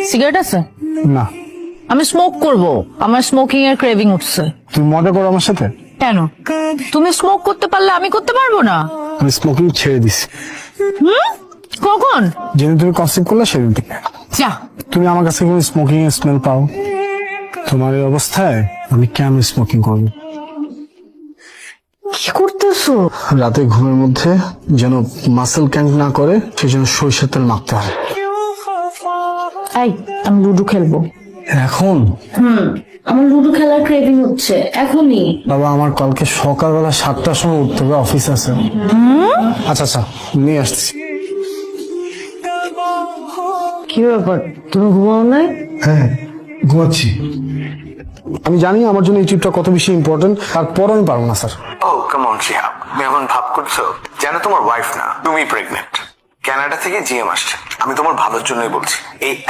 Cigarette আছে? না। আমি স্মোক করব, আমার স্মোকিং এর ক্রেভিং উঠছে। তুমি মজা করো আমার সাথে? কেন? তুমি স্মোক করতে পারলে আমি করতে পারবো না? আমি স্মোকিং ছেড়ে দিছি। কখন? যেদিন তুমি কনসেপ্ট করলে সেদিন থেকে। যা। তুমি আমার কাছে কোনো স্মোকিং এর স্মেল পাও? তোমার এই অবস্থায় আমি কেন স্মোকিং করবো? কি করতেছো? রাতে ঘুমের মধ্যে যেন মাসেল ক্যাঙ্ক না করে সেজন্য সরিষার তেল মাখতে হয়। এই, আমি লুডো খেলবো এখন? আমার লুডো খেলার ক্রেভিং হচ্ছে এখনই। বাবা, আমার কালকে সকালবেলা 7টার সময় উঠতে হবে, অফিস আছে। আচ্ছা আচ্ছা, নিয়ে আসছি। কি ব্যাপার, তুমি ঘুমাও নাই? হ্যাঁ, ঘুমাচ্ছি। আমি জানি আমার জন্য এই ট্রিপটা কত বেশি ইম্পর্টেন্ট, তারপর আমি পারবো না sir. Oh come on Shihab, তুমি এখন ভাব করছো যেন তোমার ওয়াইফ না, তুমি প্রেগনেন্ট। কানাডা থেকে জিএম আসছে, আমি তোমার ভালোর জন্যই বলছি। এই